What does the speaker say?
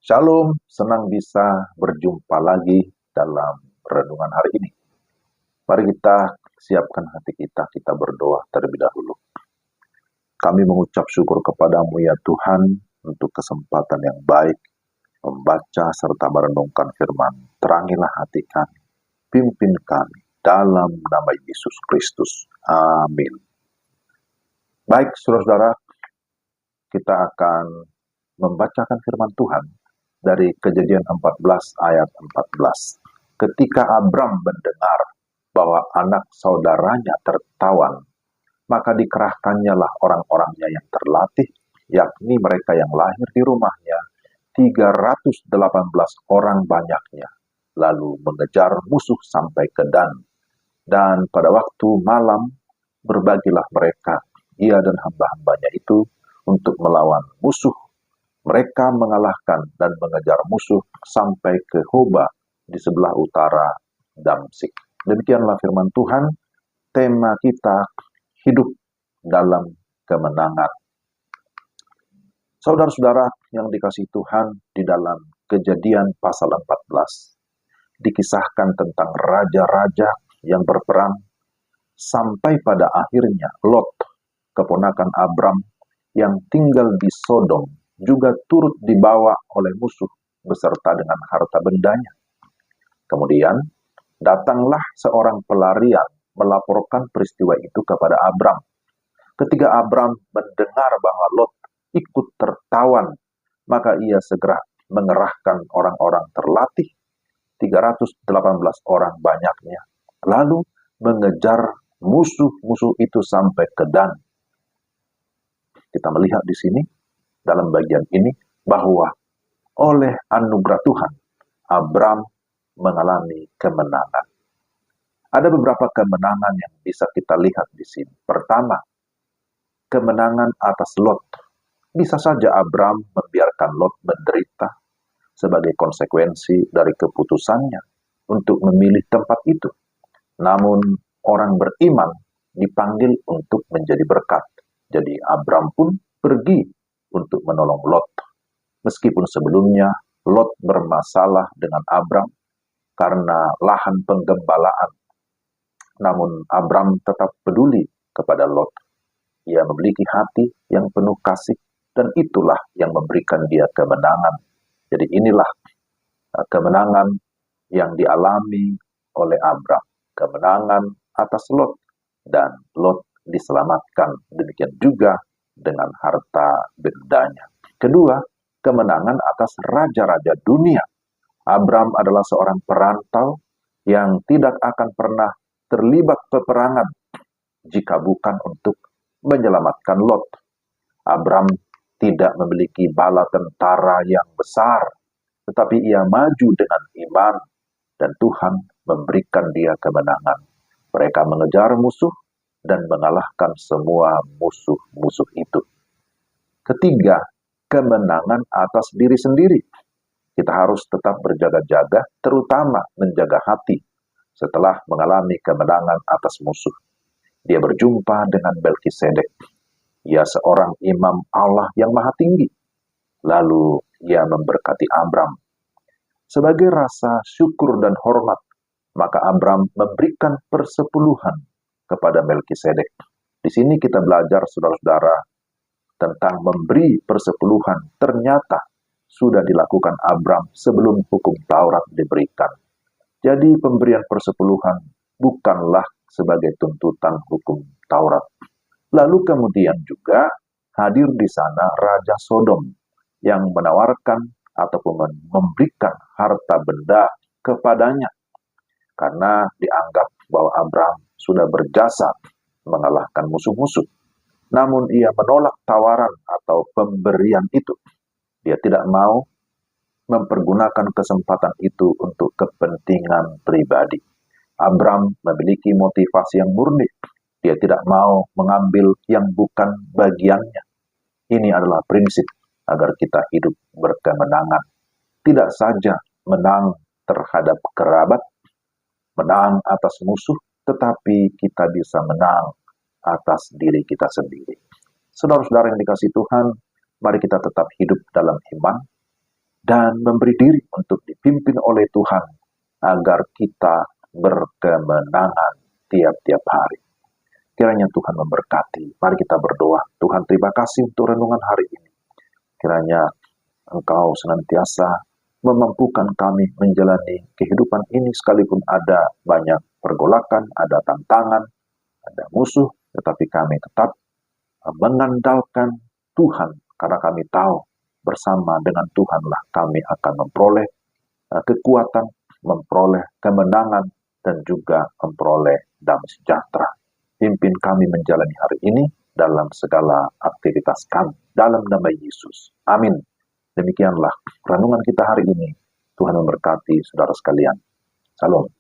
Shalom, senang bisa berjumpa lagi dalam renungan hari ini. Mari kita siapkan hati kita, kita berdoa terlebih dahulu. Kami mengucap syukur kepadamu ya Tuhan untuk kesempatan yang baik membaca serta merenungkan firman. Terangilah hati kami, pimpin kami dalam nama Yesus Kristus. Amin. Baik, saudara-saudara, kita akan membacakan firman Tuhan dari Kejadian 14 ayat 14. Ketika Abram mendengar bahwa anak saudaranya tertawan, maka dikerahkannya lah orang-orangnya yang terlatih, yakni mereka yang lahir di rumahnya, 318 orang banyaknya, lalu mengejar musuh sampai ke Dan. Dan pada waktu malam, berbagilah mereka, ia dan hamba-hambanya itu, untuk melawan musuh. Mereka mengalahkan dan mengejar musuh sampai ke Hoba di sebelah utara Damsik. Demikianlah firman Tuhan. Tema kita hidup dalam kemenangan. Saudara-saudara yang dikasihi Tuhan, di dalam Kejadian pasal 14 dikisahkan tentang raja-raja yang berperang sampai pada akhirnya Lot, keponakan Abram yang tinggal di Sodom, juga turut dibawa oleh musuh beserta dengan harta bendanya. Kemudian datanglah seorang pelarian melaporkan peristiwa itu kepada Abram. Ketika Abram mendengar bahwa Lot ikut tertawan, maka ia segera mengerahkan orang-orang terlatih, 318 orang banyaknya, lalu mengejar musuh-musuh itu sampai ke Dan. Kita melihat di sini, dalam bagian ini, bahwa oleh anugerah Tuhan, Abram mengalami kemenangan. Ada beberapa kemenangan yang bisa kita lihat di sini. Pertama, kemenangan atas Lot. Bisa saja Abram membiarkan Lot menderita sebagai konsekuensi dari keputusannya untuk memilih tempat itu. Namun, orang beriman dipanggil untuk menjadi berkat. Jadi Abram pun pergi untuk menolong Lot. Meskipun sebelumnya Lot bermasalah dengan Abram karena lahan penggembalaan, namun Abram tetap peduli kepada Lot. Ia memiliki hati yang penuh kasih, dan itulah yang memberikan dia kemenangan. Jadi inilah kemenangan yang dialami oleh Abram. Kemenangan atas Lot, dan Lot diselamatkan. Demikian juga dengan harta bendanya. Kedua, kemenangan atas raja-raja dunia. Abram adalah seorang perantau yang tidak akan pernah terlibat peperangan jika bukan untuk menyelamatkan Lot. Abram tidak memiliki bala tentara yang besar, tetapi ia maju dengan iman, dan Tuhan memberikan dia kemenangan. Mereka mengejar musuh dan mengalahkan semua musuh-musuh itu. Ketiga, kemenangan atas diri sendiri. Kita harus tetap berjaga-jaga, terutama menjaga hati setelah mengalami kemenangan atas musuh. Dia berjumpa dengan Melkisedek. Ia seorang imam Allah yang maha tinggi. Lalu ia memberkati Abram. Sebagai rasa syukur dan hormat, maka Abram memberikan persepuluhan kepada Melkisedek. Di sini kita belajar, saudara-saudara, tentang memberi persepuluhan. Ternyata sudah dilakukan Abram sebelum hukum Taurat diberikan. Jadi pemberian persepuluhan bukanlah sebagai tuntutan hukum Taurat. Lalu kemudian juga hadir di sana Raja Sodom yang menawarkan ataupun memberikan harta benda kepadanya, karena dianggap bahwa Abram sudah berjasa mengalahkan musuh-musuh. Namun ia menolak tawaran atau pemberian itu. Dia tidak mau mempergunakan kesempatan itu untuk kepentingan pribadi. Abram memiliki motivasi yang murni. Dia tidak mau mengambil yang bukan bagiannya. Ini adalah prinsip agar kita hidup berkemenangan. Tidak saja menang terhadap kerabat, menang atas musuh, tetapi kita bisa menang atas diri kita sendiri. Saudara-saudara yang dikasihi Tuhan, mari kita tetap hidup dalam iman. dan memberi diri untuk dipimpin oleh Tuhan agar kita berkemenangan tiap-tiap hari. Kiranya Tuhan memberkati. Mari kita berdoa. Tuhan, terima kasih untuk renungan hari ini. Kiranya Engkau senantiasa memampukan kami menjalani kehidupan ini sekalipun ada banyak pergolakan, ada tantangan, ada musuh, tetapi kami tetap mengandalkan Tuhan karena kami tahu bersama dengan Tuhanlah kami akan memperoleh kekuatan, memperoleh kemenangan, dan juga memperoleh damai sejahtera. Pimpin kami menjalani hari ini dalam segala aktivitas kami. Dalam nama Yesus. Amin. Demikianlah renungan kita hari ini. Tuhan memberkati saudara sekalian. Salam.